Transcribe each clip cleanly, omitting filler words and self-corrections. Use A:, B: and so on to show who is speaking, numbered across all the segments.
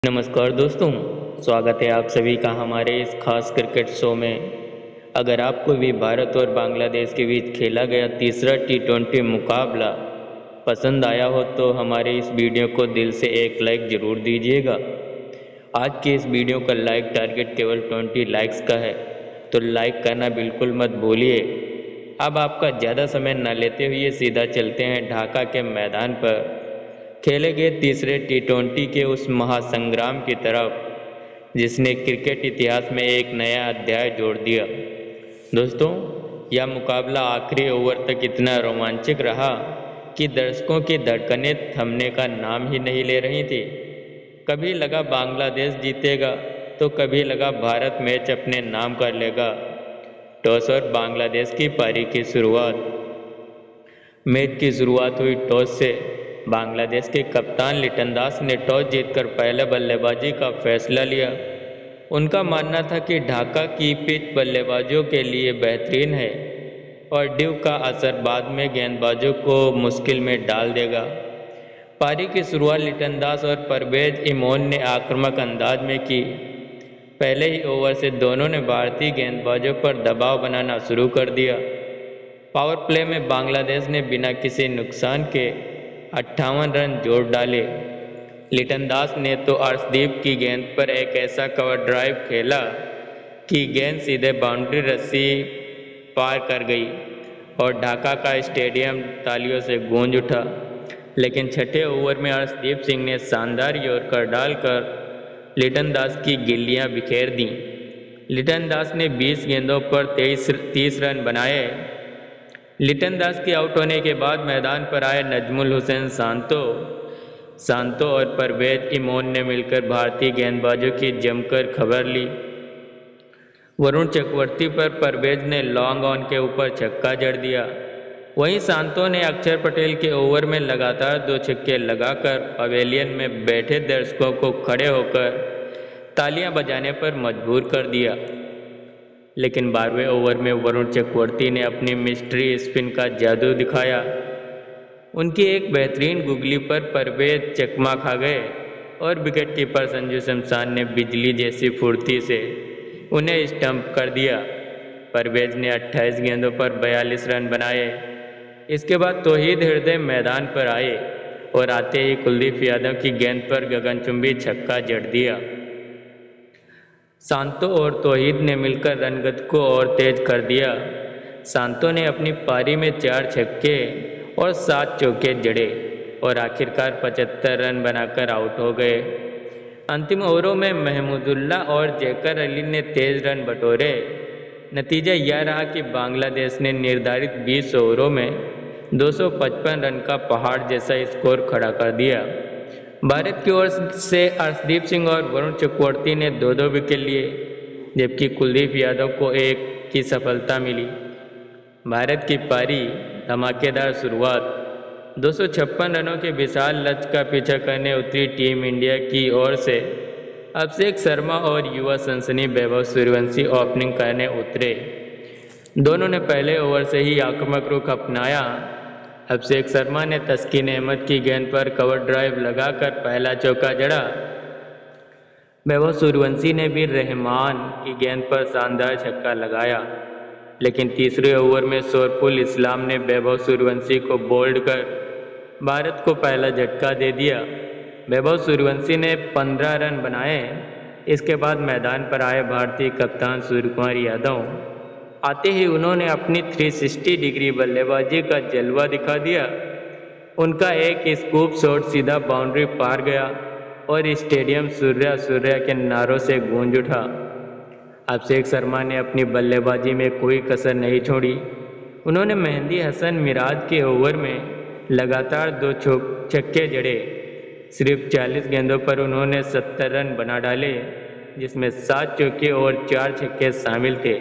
A: नमस्कार दोस्तों, स्वागत है आप सभी का हमारे इस खास क्रिकेट शो में। अगर आपको भी भारत और बांग्लादेश के बीच खेला गया तीसरा टी20 मुकाबला पसंद आया हो तो हमारे इस वीडियो को दिल से एक लाइक ज़रूर दीजिएगा। आज के इस वीडियो का लाइक टारगेट केवल 20 लाइक्स का है, तो लाइक करना बिल्कुल मत भूलिए। अब आपका ज़्यादा समय न लेते हुए सीधा चलते हैं ढाका के मैदान पर खेले गए तीसरे टी20 के उस महासंग्राम की तरफ जिसने क्रिकेट इतिहास में एक नया अध्याय जोड़ दिया। दोस्तों, यह मुकाबला आखिरी ओवर तक इतना रोमांचक रहा कि दर्शकों की धड़कनें थमने का नाम ही नहीं ले रही थी। कभी लगा बांग्लादेश जीतेगा तो कभी लगा भारत मैच अपने नाम कर लेगा। टॉस और बांग्लादेश की पारी की शुरुआत। मैच की शुरुआत हुई टॉस से। बांग्लादेश के कप्तान लिटन दास ने टॉस जीतकर पहले बल्लेबाजी का फैसला लिया। उनका मानना था कि ढाका की पिच बल्लेबाजों के लिए बेहतरीन है और ड्यू का असर बाद में गेंदबाजों को मुश्किल में डाल देगा। पारी की शुरुआत लिटन दास और परवेज इमोन ने आक्रामक अंदाज में की। पहले ही ओवर से दोनों ने भारतीय गेंदबाजों पर दबाव बनाना शुरू कर दिया। पावर प्ले में बांग्लादेश ने बिना किसी नुकसान के 58 रन जोड़ डाले। लिटन दास ने तो अर्शदीप की गेंद पर एक ऐसा कवर ड्राइव खेला कि गेंद सीधे बाउंड्री रस्सी पार कर गई और ढाका का स्टेडियम तालियों से गूंज उठा। लेकिन छठे ओवर में अर्शदीप सिंह ने शानदार यॉर्कर डालकर लिटन दास की गिल्लियां बिखेर दीं। लिटन दास ने 20 गेंदों पर 30 रन बनाए। लिटन दास के आउट होने के बाद मैदान पर आए नजमुल हुसैन सांतो और परवेज इमोन ने मिलकर भारतीय गेंदबाजों की जमकर खबर ली। वरुण चक्रवर्ती पर परवेज ने लॉन्ग ऑन के ऊपर छक्का जड़ दिया। वहीं सांतो ने अक्षर पटेल के ओवर में लगातार 2 छक्के लगाकर पवेलियन में बैठे दर्शकों को खड़े होकर तालियां बजाने पर मजबूर कर दिया। लेकिन 12वें ओवर में वरुण चक्रवर्ती ने अपनी मिस्ट्री स्पिन का जादू दिखाया। उनकी एक बेहतरीन गुगली पर परवेज चकमा खा गए और विकेट कीपर संजू शमशान ने बिजली जैसी फुर्ती से उन्हें स्टंप कर दिया। परवेज ने 28 गेंदों पर 42 रन बनाए। इसके बाद तौहीद हृदय मैदान पर आए और आते ही कुलदीप यादव की गेंद पर गगनचुंबी छक्का जड़ दिया। सांतो और तौहीद ने मिलकर रनगत को और तेज कर दिया। सांतो ने अपनी पारी में 4 छक्के और 7 चौके जड़े और आखिरकार 75 रन बनाकर आउट हो गए। अंतिम ओवरों में महमूदुल्लाह और जैकर अली ने तेज रन बटोरे। नतीजा यह रहा कि बांग्लादेश ने निर्धारित 20 ओवरों में 255 रन का पहाड़ जैसा स्कोर खड़ा कर दिया। भारत की ओर से अर्शदीप सिंह और वरुण चक्रवर्ती ने 2-2 विकेट लिए, जबकि कुलदीप यादव को एक की सफलता मिली। भारत की पारी धमाकेदार शुरुआत। 256 रनों के विशाल लक्ष्य का पीछा करने उतरी टीम इंडिया की ओर से अभिषेक शर्मा और युवा सनसनी वैभव सूर्यवंशी ओपनिंग करने उतरे। दोनों ने पहले ओवर से ही आक्रामक रुख अपनाया। अभिषेक शर्मा ने तस्कीन अहमद की गेंद पर कवर ड्राइव लगाकर पहला चौका जड़ा। वैभव सूर्यवंशी ने भी रहमान की गेंद पर शानदार छक्का लगाया। लेकिन तीसरे ओवर में शोरफुल इस्लाम ने वैभव सूर्यवंशी को बोल्ड कर भारत को पहला झटका दे दिया। वैभव सूर्यवंशी ने 15 रन बनाए। इसके बाद मैदान पर आए भारतीय कप्तान सूर्यकुमार यादव। आते ही उन्होंने अपनी 360 डिग्री बल्लेबाजी का जलवा दिखा दिया। उनका एक स्कूप शॉट सीधा बाउंड्री पार गया और स्टेडियम सूर्या सूर्या के नारों से गूंज उठा। अभिषेक शर्मा ने अपनी बल्लेबाजी में कोई कसर नहीं छोड़ी। उन्होंने मेहंदी हसन मिराज के ओवर में लगातार 2 छक्के जड़े। सिर्फ 40 गेंदों पर उन्होंने 70 रन बना डाले, जिसमें 7 चौके और 4 छक्के शामिल थे।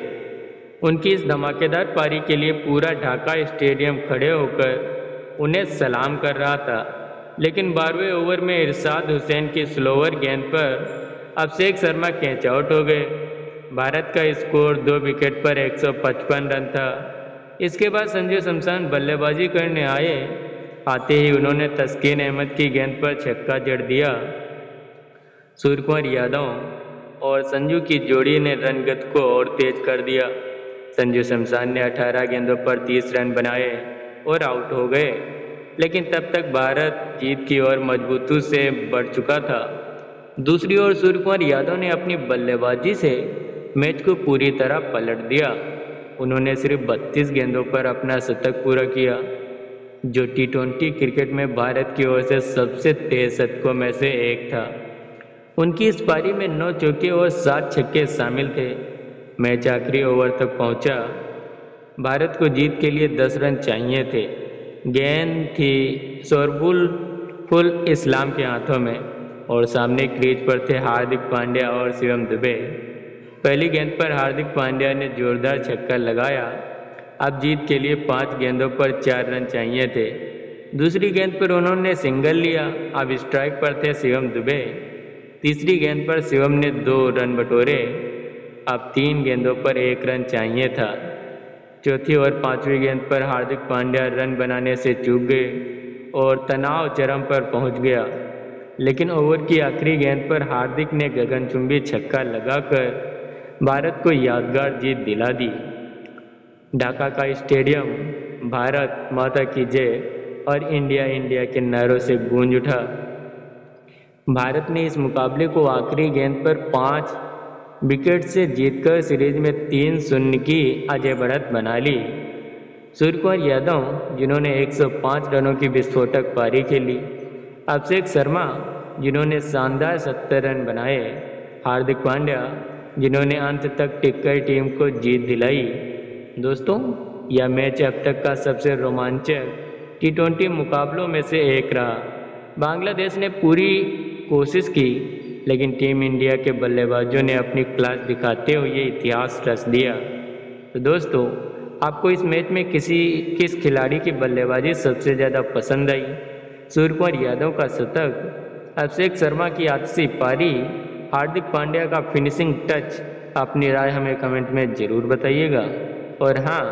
A: उनकी इस धमाकेदार पारी के लिए पूरा ढाका स्टेडियम खड़े होकर उन्हें सलाम कर रहा था। लेकिन 12वें ओवर में इरशाद हुसैन की स्लोवर गेंद पर अभिषेक शर्मा कैच आउट हो गए। भारत का स्कोर 2 विकेट पर 155 रन था। इसके बाद संजू शमशान बल्लेबाजी करने आए। आते ही उन्होंने तस्कीन अहमद की गेंद पर छक्का जड़ दिया। सूर्य कुमार यादव और संजू की जोड़ी ने रन गति को और तेज कर दिया। संजू शमशान ने 18 गेंदों पर 30 रन बनाए और आउट हो गए, लेकिन तब तक भारत जीत की ओर मजबूती से बढ़ चुका था। दूसरी ओर सूर्य कुमार यादव ने अपनी बल्लेबाजी से मैच को पूरी तरह पलट दिया। उन्होंने सिर्फ 32 गेंदों पर अपना शतक पूरा किया, जो T20 क्रिकेट में भारत की ओर से सबसे तेज शतकों में से एक था। उनकी इस पारी में 9 चौके और 7 छक्के शामिल थे। मैच आखिरी ओवर तक पहुंचा। भारत को जीत के लिए 10 रन चाहिए थे। गेंद थी शोरफुल इस्लाम के हाथों में और सामने क्रीज पर थे हार्दिक पांड्या और शिवम दुबे। पहली गेंद पर हार्दिक पांड्या ने जोरदार छक्का लगाया। अब जीत के लिए 5 गेंदों पर 4 रन चाहिए थे। दूसरी गेंद पर उन्होंने सिंगल लिया। अब स्ट्राइक पर थे शिवम दुबे। तीसरी गेंद पर शिवम ने 2 रन बटोरे। अब 3 गेंदों पर 1 रन चाहिए था। चौथी और 5वीं गेंद पर हार्दिक पांड्या रन बनाने से चूक गए और तनाव चरम पर पहुंच गया। लेकिन ओवर की आखिरी गेंद पर हार्दिक ने गगनचुंबी छक्का लगाकर भारत को यादगार जीत दिला दी। ढाका का स्टेडियम भारत माता की जय और इंडिया इंडिया के नारों से गूंज उठा। भारत ने इस मुकाबले को आखिरी गेंद पर 5 विकेट से जीतकर सीरीज में 3-0 की अजय बढ़त बना ली। सूर्य कुमार यादव, जिन्होंने 105 रनों की विस्फोटक पारी खेली, अभिषेक शर्मा, जिन्होंने शानदार 70 रन बनाए, हार्दिक पांड्या, जिन्होंने अंत तक टिककर टीम को जीत दिलाई। दोस्तों, यह मैच अब तक का सबसे रोमांचक T20 मुकाबलों में से एक रहा। बांग्लादेश ने पूरी कोशिश की, लेकिन टीम इंडिया के बल्लेबाजों ने अपनी क्लास दिखाते हुए इतिहास रच दिया। तो दोस्तों, आपको इस मैच में किस खिलाड़ी की बल्लेबाजी सबसे ज़्यादा पसंद आई? सूर्य कुमार यादव का शतक, अभिषेक शर्मा की आतिशी पारी, हार्दिक पांड्या का फिनिशिंग टच? अपनी राय हमें कमेंट में ज़रूर बताइएगा। और हाँ,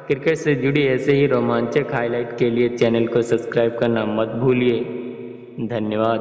A: क्रिकेट से जुड़ी ऐसे ही रोमांचक हाईलाइट के लिए चैनल को सब्सक्राइब करना मत भूलिए। धन्यवाद।